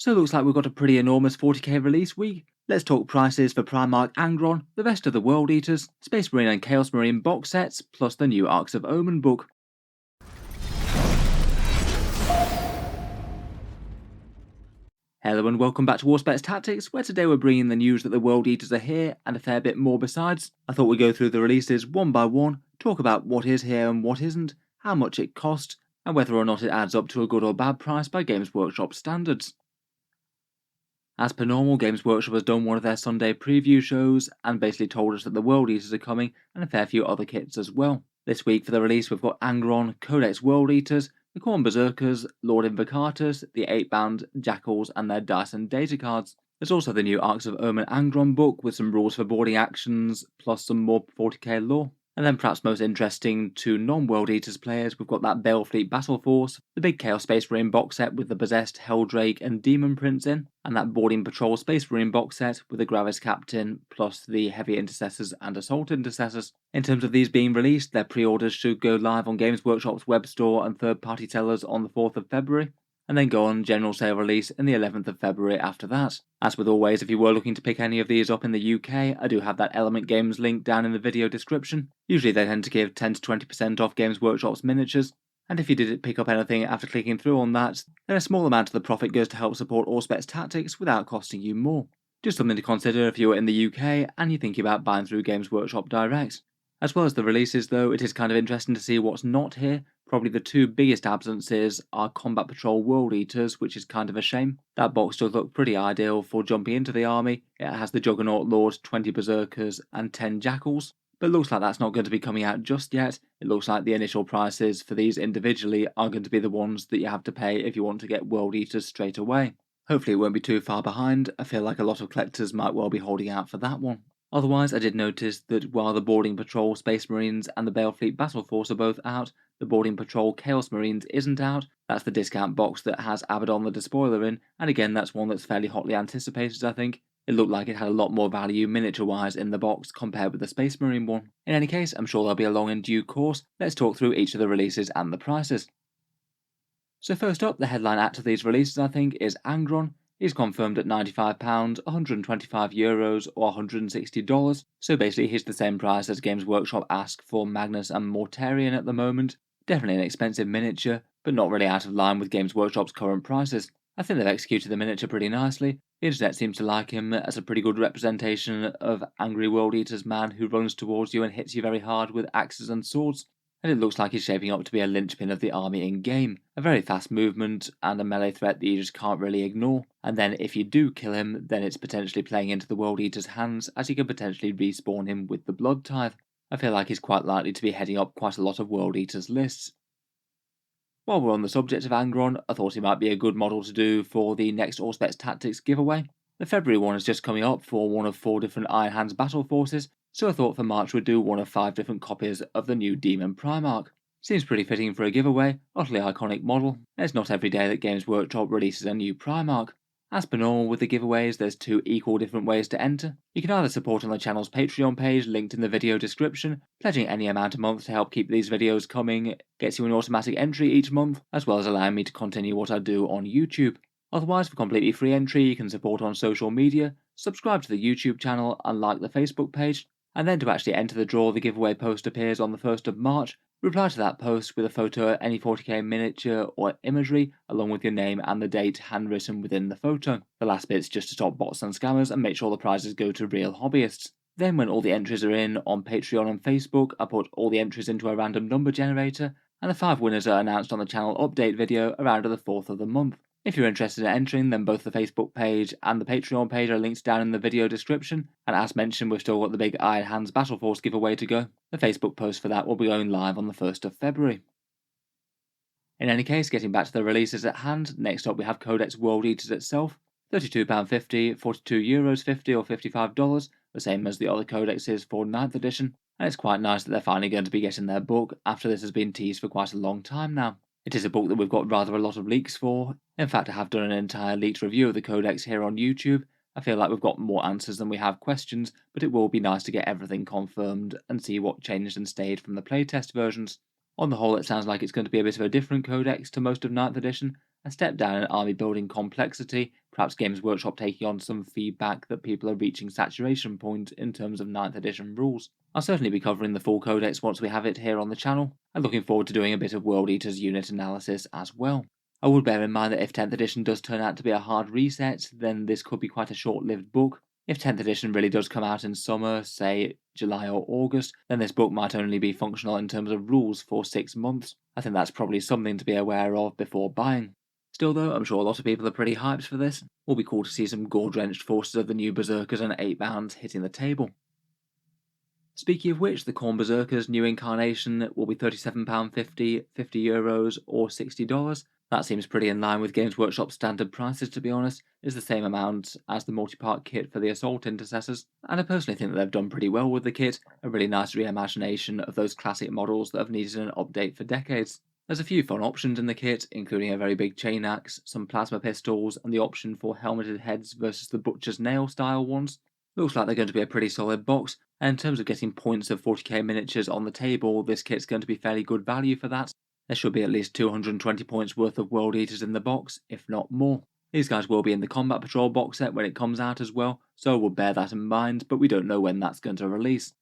So it looks like we've got a pretty enormous 40k release week. Let's talk prices for Primarch Angron, the rest of the World Eaters, Space Marine and Chaos Marine box sets, plus the new Arks of Omen book. Hello and welcome back to Warspets Tactics, where today we're bringing the news that the World Eaters are here and a fair bit more besides. I thought we'd go through the releases one by one, talk about what is here and what isn't, how much it cost, and whether or not it adds up to a good or bad price by Games Workshop standards. As per normal, Games Workshop has done one of their Sunday preview shows and basically told us that the World Eaters are coming and a fair few other kits as well. This week for the release we've got Angron, Codex World Eaters, the Khorne Berzerkers, Lord Invocatus, the Eightbound, Jakhals and their dice and data cards. There's also the new Arks of Omen Angron book with some rules for boarding actions plus some more 40k lore. And then perhaps most interesting to non-World Eaters players, we've got that Balefleet Battleforce, the big Chaos Space Marine box set with the Possessed, Helldrake and Demon prints in, and that Boarding Patrol Space Marine box set with the Gravis Captain, plus the Heavy Intercessors and Assault Intercessors. In terms of these being released, their pre-orders should go live on Games Workshop's web store and third-party sellers on the 4th of February. And then go on general sale release in the 11th of February after that. As with always, if you were looking to pick any of these up in the UK, I do have that Element Games link down in the video description. Usually they tend to give 10 to 20% off Games Workshop's miniatures, and if you did pick up anything after clicking through on that, then a small amount of the profit goes to help support Warspets Tactics without costing you more. Just something to consider if you're in the UK and you're thinking about buying through Games Workshop Direct. As well as the releases though, it is kind of interesting to see what's not here. Probably the two biggest absences are Combat Patrol World Eaters, which is kind of a shame. That box does look pretty ideal for jumping into the army. It has the Juggernaut Lord, 20 Berserkers and 10 Jakhals, but it looks like that's not going to be coming out just yet. It looks like the initial prices for these individually are going to be the ones that you have to pay if you want to get World Eaters straight away. Hopefully it won't be too far behind. I feel like a lot of collectors might well be holding out for that one. Otherwise, I did notice that while the Boarding Patrol Space Marines and the Balefleet Battleforce are both out, the Boarding Patrol Chaos Marines isn't out. That's the discount box that has Abaddon the Despoiler in, and again that's one that's fairly hotly anticipated I think. It looked like it had a lot more value miniature-wise in the box compared with the Space Marine one. In any case, I'm sure they'll be along in due course. Let's talk through each of the releases and the prices. So first up, the headline act of these releases I think is Angron. He's confirmed at £95, €125 or $160, so basically he's the same price as Games Workshop ask for Magnus and Mortarion at the moment. Definitely an expensive miniature, but not really out of line with Games Workshop's current prices. I think they've executed the miniature pretty nicely. The internet seems to like him as a pretty good representation of angry World Eater's man who runs towards you and hits you very hard with axes and swords. And it looks like he's shaping up to be a linchpin of the army in-game. A very fast movement and a melee threat that you just can't really ignore. And then if you do kill him, then it's potentially playing into the World Eater's hands, as you can potentially respawn him with the Blood Tithe. I feel like he's quite likely to be heading up quite a lot of World Eaters lists. While we're on the subject of Angron, I thought he might be a good model to do for the next Warspets Tactics giveaway. The February one is just coming up for one of 4 different Iron Hands battle forces, so I thought for March we'd do one of 5 different copies of the new Demon Primarch. Seems pretty fitting for a giveaway, utterly iconic model, and it's not every day that Games Workshop releases a new Primarch. As per normal with the giveaways, there's 2 equal different ways to enter. You can either support on the channel's Patreon page linked in the video description. Pledging any amount a month to help keep these videos coming gets you an automatic entry each month, as well as allowing me to continue what I do on YouTube. Otherwise, for completely free entry, you can support on social media, subscribe to the YouTube channel and like the Facebook page, and then to actually enter the draw the giveaway post appears on the 1st of March. Reply to that post with a photo of any 40k miniature or imagery, along with your name and the date handwritten within the photo. The last bit's just to stop bots and scammers and make sure the prizes go to real hobbyists. Then when all the entries are in on Patreon and Facebook, I put all the entries into a random number generator, and the 5 winners are announced on the channel update video around the 4th of the month. If you're interested in entering, then both the Facebook page and the Patreon page are linked down in the video description, and as mentioned we've still got the big Iron Hands Battleforce giveaway to go. The Facebook post for that will be going live on the 1st of February. In any case, getting back to the releases at hand, next up we have Codex World Eaters itself. £32.50, €42.50 or $55, the same as the other codexes for 9th edition, and it's quite nice that they're finally going to be getting their book after this has been teased for quite a long time now. It is a book that we've got rather a lot of leaks for. In fact, I have done an entire leaked review of the Codex here on YouTube. I feel like we've got more answers than we have questions, but it will be nice to get everything confirmed and see what changed and stayed from the playtest versions. On the whole, it sounds like it's going to be a bit of a different Codex to most of 9th edition, A step down in army building complexity, perhaps Games Workshop taking on some feedback that people are reaching saturation point in terms of 9th edition rules. I'll certainly be covering the full codex once we have it here on the channel, and looking forward to doing a bit of World Eaters unit analysis as well. I would bear in mind that if 10th edition does turn out to be a hard reset, then this could be quite a short-lived book. If 10th edition really does come out in summer, say July or August, then this book might only be functional in terms of rules for 6 months. I think that's probably something to be aware of before buying. Still though, I'm sure a lot of people are pretty hyped for this. It will be cool to see some gore-drenched forces of the new Berserkers and Eightbounds hitting the table. Speaking of which, the Khorne Berzerkers new incarnation will be £37.50, €50 or $60. That seems pretty in line with Games Workshop standard prices, to be honest. It's the same amount as the multi-part kit for the Assault Intercessors, and I personally think that they've done pretty well with the kit, a really nice reimagination of those classic models that have needed an update for decades. There's a few fun options in the kit, including a very big chain axe, some plasma pistols, and the option for helmeted heads versus the butcher's nail style ones. Looks like they're going to be a pretty solid box, and in terms of getting points of 40k miniatures on the table, this kit's going to be fairly good value for that. There should be at least 220 points worth of World Eaters in the box, if not more. These guys will be in the Combat Patrol box set when it comes out as well, so we'll bear that in mind, but we don't know when that's going to release.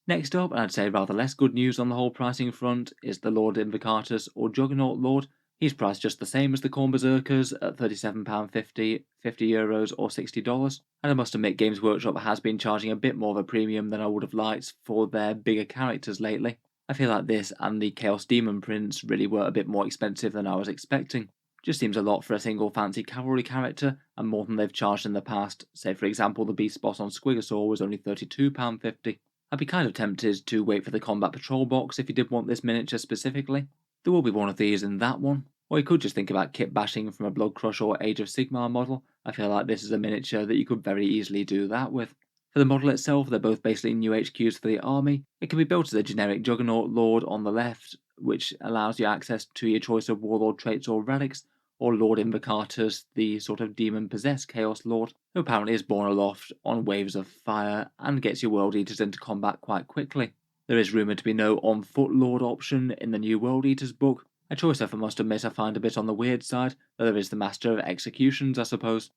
Next up, and I'd say rather less good news on the whole pricing front, is the Lord Invocatus or Juggernaut Lord. He's priced just the same as the Khorne Berzerkers at £37.50, €50 or $60, and I must admit Games Workshop has been charging a bit more of a premium than I would have liked for their bigger characters lately. I feel like this and the Chaos Demon Prince really were a bit more expensive than I was expecting. Just seems a lot for a single fancy cavalry character, and more than they've charged in the past. Say for example the Beast Boss on Squigosaur was only £32.50. I'd be kind of tempted to wait for the Combat Patrol box if you did want this miniature specifically. There will be one of these in that one. Or you could just think about kit bashing from a Blood Crush or Age of Sigmar model. I feel like this is a miniature that you could very easily do that with. For the model itself, they're both basically new HQs for the army. It can be built as a generic Juggernaut Lord on the left, which allows you access to your choice of Warlord traits or relics, or Lord Invocatus, the sort of demon-possessed Chaos Lord, who apparently is borne aloft on waves of fire and gets your World Eaters into combat quite quickly. There is rumoured to be no on-foot Lord option in the new World Eaters book, a choice I must admit I find a bit on the weird side, though there is the Master of Executions, I suppose.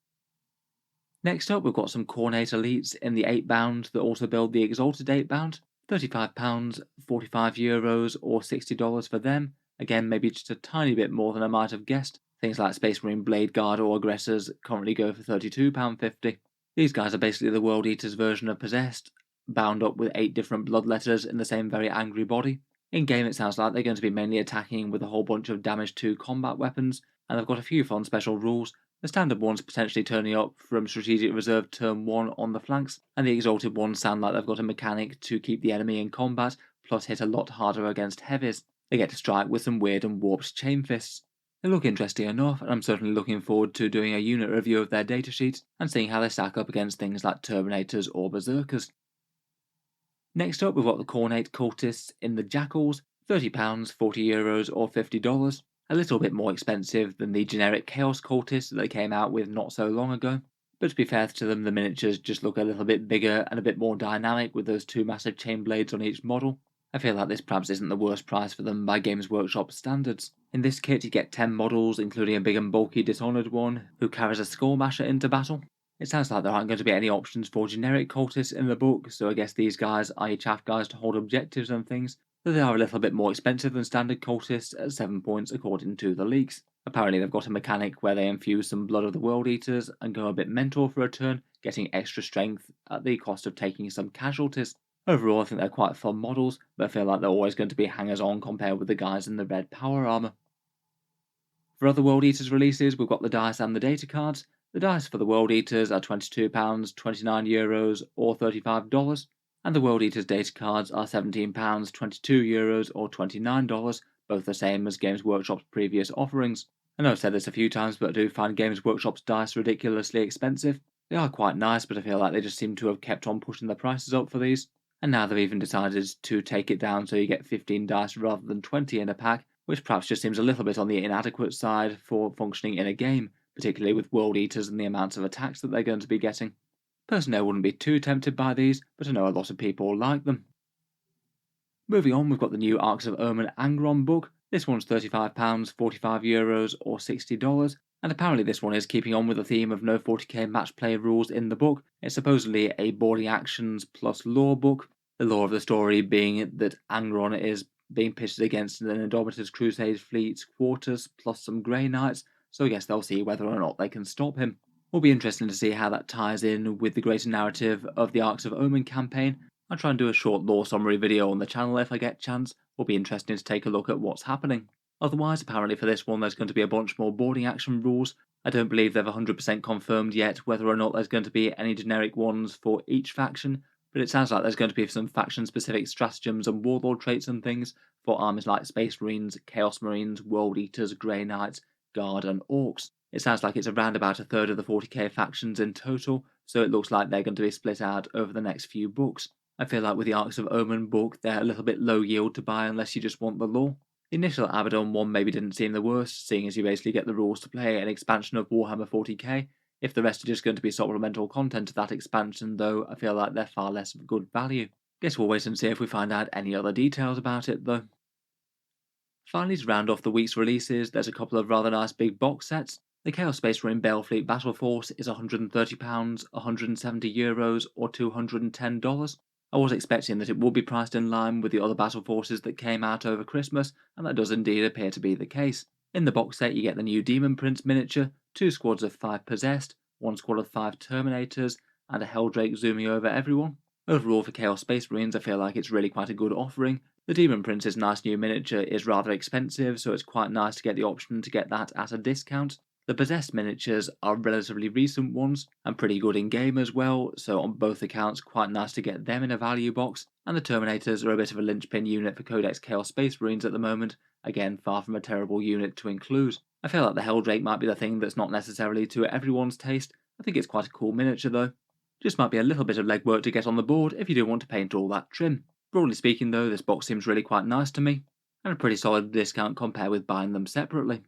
Next up, we've got some Khornate elites in the Eightbound that also build the Exalted Eightbound. £35, €45 or $60 for them. Again, maybe just a tiny bit more than I might have guessed. Things like Space Marine Blade Guard or Aggressors currently go for £32.50. These guys are basically the World Eaters version of Possessed, bound up with 8 different blood letters in the same very angry body. In game it sounds like they're going to be mainly attacking with a whole bunch of damage to combat weapons, and they've got a few fun special rules. The standard ones potentially turning up from Strategic Reserve Turn 1 on the flanks, and the Exalted ones sound like they've got a mechanic to keep the enemy in combat, plus hit a lot harder against heavies. They get to strike with some weird and warped chain fists. They look interesting enough, and I'm certainly looking forward to doing a unit review of their datasheets and seeing how they stack up against things like Terminators or Berserkers. Next up, we've got the Khornate Cultists in the Jakhals, £30, €40 or $50. A little bit more expensive than the generic Chaos Cultists that they came out with not so long ago. But to be fair to them, the miniatures just look a little bit bigger and a bit more dynamic with those 2 massive chain blades on each model. I feel like this perhaps isn't the worst price for them by Games Workshop standards. In this kit you get 10 models, including a big and bulky Dishonored one, who carries a Skullmasher into battle. It sounds like there aren't going to be any options for generic cultists in the book, so I guess these guys are your chaff guys to hold objectives and things, though they are a little bit more expensive than standard cultists at 7 points according to the leaks. Apparently they've got a mechanic where they infuse some blood of the World Eaters and go a bit mental for a turn, getting extra strength at the cost of taking some casualties. Overall I think they're quite fun models, but I feel like they're always going to be hangers-on compared with the guys in the red power armour. For other World Eaters releases, we've got the dice and the data cards. The dice for the World Eaters are £22, €29 or $35, and the World Eaters data cards are £17, €22 or $29, both the same as Games Workshop's previous offerings. I know I've said this a few times, but I do find Games Workshop's dice ridiculously expensive. They are quite nice, but I feel like they just seem to have kept on pushing the prices up for these, and now they've even decided to take it down so you get 15 dice rather than 20 in a pack, which perhaps just seems a little bit on the inadequate side for functioning in a game, particularly with World Eaters and the amounts of attacks that they're going to be getting. Personally, I wouldn't be too tempted by these, but I know a lot of people like them. Moving on, we've got the new Arks of Omen Angron book. This one's £35, €45 or $60, and apparently this one is keeping on with the theme of no 40k match play rules in the book. It's supposedly a boarding actions plus lore book, the lore of the story being that Angron is being pitted against an Indomitus Crusade fleet's quarters plus some Grey Knights, so I guess they'll see whether or not they can stop him. Will be interesting to see how that ties in with the greater narrative of the Arks of Omen campaign. I'll try and do a short lore summary video on the channel if I get a chance. Will be interesting to take a look at what's happening. Otherwise, apparently for this one there's going to be a bunch more boarding action rules. I don't believe they've 100% confirmed yet whether or not there's going to be any generic ones for each faction, but it sounds like there's going to be some faction-specific stratagems and warlord traits and things for armies like Space Marines, Chaos Marines, World Eaters, Grey Knights, Guard and Orcs. It sounds like it's around about a third of the 40k factions in total, so it looks like they're going to be split out over the next few books. I feel like with the Arks of Omen book, they're a little bit low yield to buy unless you just want the lore. The initial Abaddon one maybe didn't seem the worst, seeing as you basically get the rules to play an expansion of Warhammer 40k. If the rest are just going to be supplemental content to that expansion though, I feel like they're far less of good value. Guess we'll wait and see if we find out any other details about it though. Finally, to round off the week's releases, there's a couple of rather nice big box sets. The Chaos Space Marine Balefleet Battleforce is £130, €170 or $210. I was expecting that it would be priced in line with the other battle forces that came out over Christmas, and that does indeed appear to be the case. In the box set you get the new Demon Prince miniature, 2 squads of 5 possessed, 1 squad of 5 Terminators, and a Helldrake zooming over everyone. Overall for Chaos Space Marines I feel like it's really quite a good offering. The Demon Prince's nice new miniature is rather expensive, so it's quite nice to get the option to get that at a discount. The Possessed miniatures are relatively recent ones, and pretty good in game as well, so on both accounts quite nice to get them in a value box, and the Terminators are a bit of a linchpin unit for Codex Chaos Space Marines at the moment, again far from a terrible unit to include. I feel like the Helldrake might be the thing that's not necessarily to everyone's taste. I think it's quite a cool miniature though. Just might be a little bit of legwork to get on the board if you do want to paint all that trim. Broadly speaking though, this box seems really quite nice to me, and a pretty solid discount compared with buying them separately.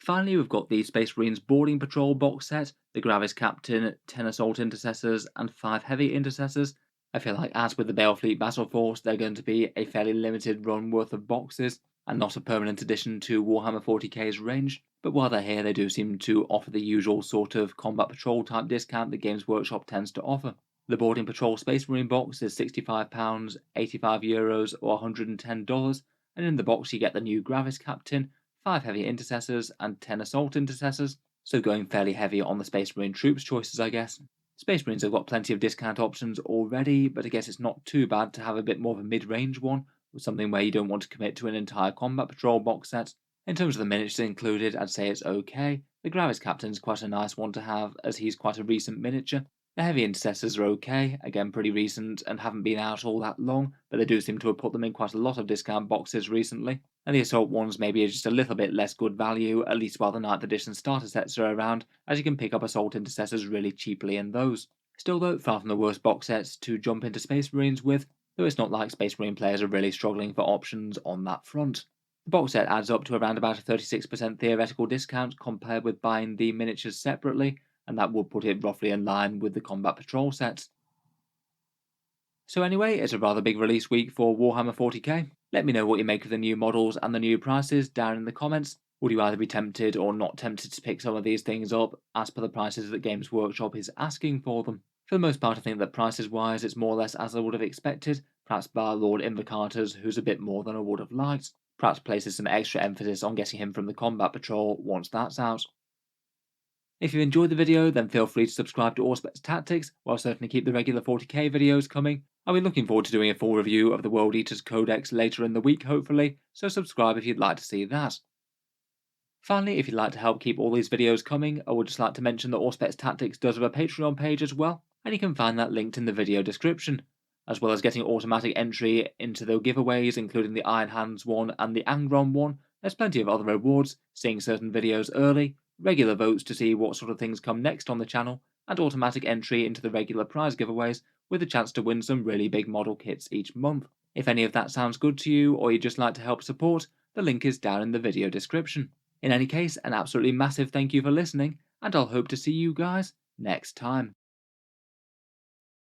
Finally, we've got the Space Marines Boarding Patrol box set, the Gravis Captain, 10 Assault Intercessors, and 5 Heavy Intercessors. I feel like, as with the Balefleet Battleforce, they're going to be a fairly limited run worth of boxes, and not a permanent addition to Warhammer 40k's range. But while they're here, they do seem to offer the usual sort of combat patrol type discount that Games Workshop tends to offer. The Boarding Patrol Space Marine box is £65, €85 or $110, and in the box you get the new Gravis Captain, 5 Heavy Intercessors, and 10 Assault Intercessors, so going fairly heavy on the Space Marine troops choices I guess. Space Marines have got plenty of discount options already, but I guess it's not too bad to have a bit more of a mid-range one, with something where you don't want to commit to an entire Combat Patrol box set. In terms of the miniatures included, I'd say it's okay. The Gravis Captain's quite a nice one to have, as he's quite a recent miniature. The Heavy Intercessors are okay, again pretty recent and haven't been out all that long, but they do seem to have put them in quite a lot of discount boxes recently. And the Assault ones maybe are just a little bit less good value, at least while the 9th edition starter sets are around, as you can pick up Assault Intercessors really cheaply in those. Still though, far from the worst box sets to jump into Space Marines with, though it's not like Space Marine players are really struggling for options on that front. The box set adds up to around about a 36% theoretical discount compared with buying the miniatures separately, and that would put it roughly in line with the Combat Patrol sets. So anyway, it's a rather big release week for Warhammer 40k. Let me know what you make of the new models and the new prices down in the comments. Would you either be tempted or not tempted to pick some of these things up as per the prices that Games Workshop is asking for them? For the most part I think that prices wise it's more or less as I would have expected, perhaps bar Lord Invocatus who's a bit more than I would have liked. Perhaps places some extra emphasis on getting him from the Combat Patrol once that's out. If you enjoyed the video, then feel free to subscribe to Auspex Tactics, while I'll certainly keep the regular 40k videos coming. I'll be looking forward to doing a full review of the World Eaters Codex later in the week hopefully, so subscribe if you'd like to see that. Finally, if you'd like to help keep all these videos coming, I would just like to mention that Auspex Tactics does have a Patreon page as well, and you can find that linked in the video description, as well as getting automatic entry into the giveaways including the Iron Hands one and the Angron one. There's plenty of other rewards, seeing certain videos early, regular votes to see what sort of things come next on the channel, and automatic entry into the regular prize giveaways with a chance to win some really big model kits each month. If any of that sounds good to you or you'd just like to help support, the link is down in the video description. In any case, an absolutely massive thank you for listening, and I'll hope to see you guys next time.